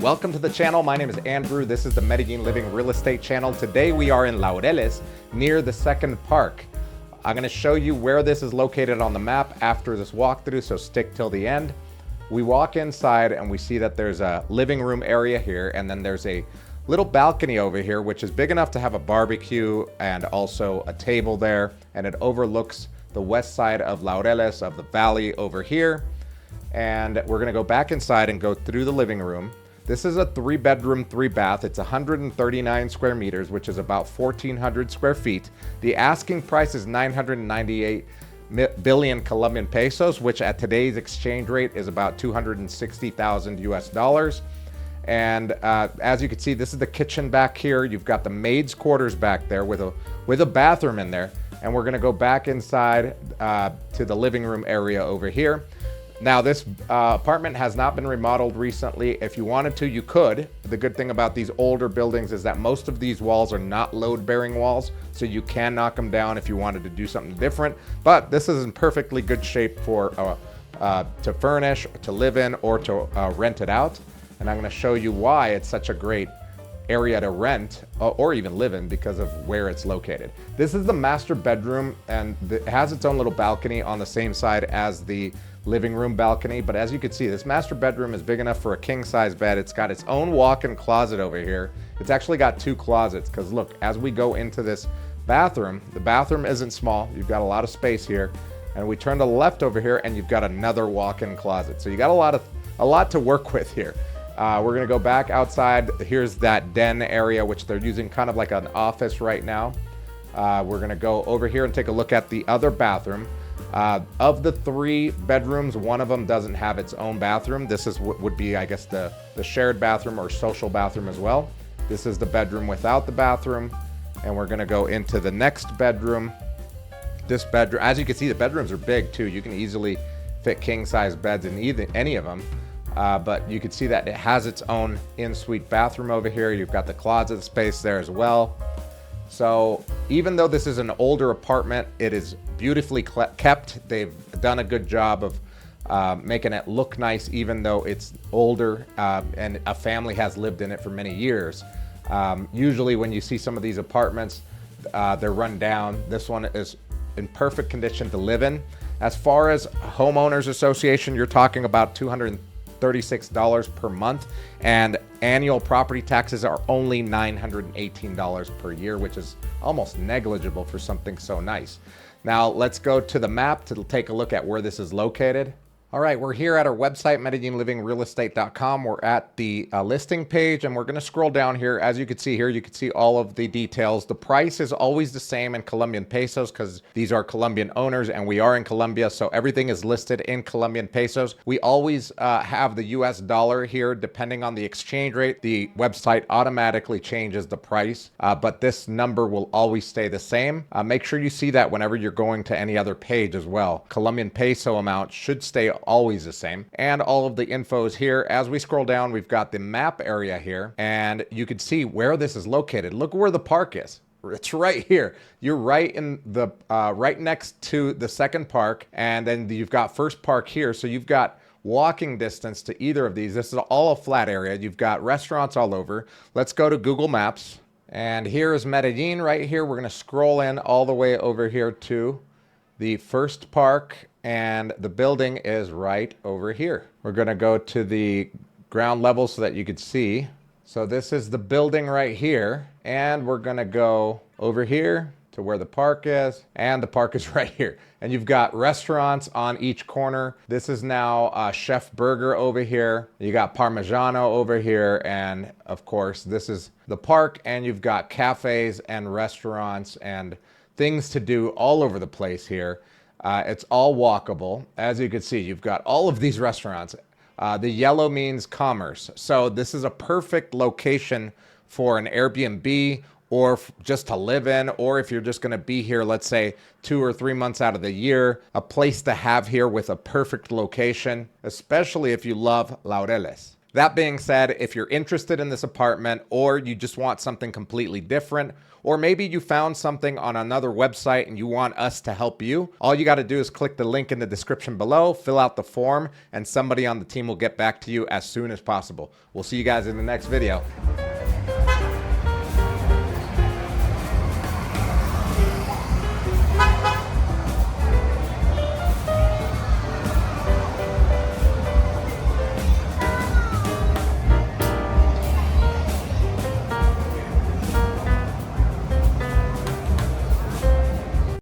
Welcome to the channel. My name is Andrew. This is the Medellin Living Real Estate channel. Today we are in Laureles near the second park. I'm going to show you where this is located on the map after this walkthrough, so stick till the end. We walk inside and we see that there's a living room area here, and then there's a little balcony over here which is big enough to have a barbecue and also a table there, and it overlooks the west side of Laureles, of the valley over here. And we're going to go back inside and go through the living room. This is a 3-bedroom, 3-bath. It's 139 square meters, which is about 1,400 square feet. The asking price is 998 billion Colombian pesos, which at today's exchange rate is about 260,000 US dollars. And as you can see, this is the kitchen back here. You've got the maid's quarters back there with a bathroom in there. And we're gonna go back inside to the living room area over here. Now, this apartment has not been remodeled recently. If you wanted to, you could. The good thing about these older buildings is that most of these walls are not load-bearing walls, so you can knock them down if you wanted to do something different. But this is in perfectly good shape for to furnish, to live in, or to rent it out. And I'm going to show you why it's such a great area to rent or even live in because of where it's located. This is the master bedroom, and it has its own little balcony on the same side as the living room balcony. But as you can see, this master bedroom is big enough for a king-size bed. It's got its own walk-in closet over here. It's actually got 2 closets because look, as we go into this bathroom, the bathroom isn't small. You've got a lot of space here. And we turn to the left over here and you've got another walk-in closet. So you got a lot to work with here. We're gonna go back outside. Here's that den area, which they're using kind of like an office right now. We're gonna go over here and take a look at the other bathroom. Of the 3 bedrooms, one of them doesn't have its own bathroom. This is what would be, I guess, the shared bathroom or social bathroom as well. This is the bedroom without the bathroom. And we're gonna go into the next bedroom. This bedroom, as you can see, the bedrooms are big too. You can easily fit king-size beds in any of them. But you can see that it has its own in-suite bathroom over here. You've got the closet space there as well. So even though this is an older apartment, it is beautifully kept. They've done a good job of making it look nice, even though it's older and a family has lived in it for many years. Usually when you see some of these apartments, they're run down. This one is in perfect condition to live in. As far as homeowners association, you're talking about $236 per month, and annual property taxes are only $918 per year, which is almost negligible for something so nice. Now let's go to the map to take a look at where this is located. All right, we're here at our website, MedellinLivingRealEstate.com. We're at the listing page, and we're going to scroll down here. As you can see here, you can see all of the details. The price is always the same in Colombian pesos because these are Colombian owners, and we are in Colombia, so everything is listed in Colombian pesos. We always have the US dollar here. Depending on the exchange rate, the website automatically changes the price, but this number will always stay the same. Make sure you see that whenever you're going to any other page as well. Colombian peso amount should stay always the same, and all of the info is here. As we scroll down, we've got the map area here, and you can see where this is located. Look where the park is. It's right here. You're right in the right next to the second park, and then you've got first park here, so you've got walking distance to either of these. This is all a flat area. You've got restaurants all over. Let's go to Google Maps, and here is Medellin right here. We're going to scroll in all the way over here to the first park, and the building is right over here. We're going to go to the ground level so that you could see. So this is the building right here, and we're going to go over here to where the park is, and the park is right here. And you've got restaurants on each corner. This is now Chef Burger over here. You got Parmigiano over here, and of course this is the park, and you've got cafes and restaurants and things to do all over the place here. It's all walkable. As you can see, you've got all of these restaurants. The yellow means commerce. So this is a perfect location for an Airbnb or just to live in, or if you're just gonna be here, let's say 2 or 3 months out of the year, a place to have here with a perfect location, especially if you love Laureles. That being said, if you're interested in this apartment or you just want something completely different, or maybe you found something on another website and you want us to help you, all you got to do is click the link in the description below, fill out the form, and somebody on the team will get back to you as soon as possible. We'll see you guys in the next video.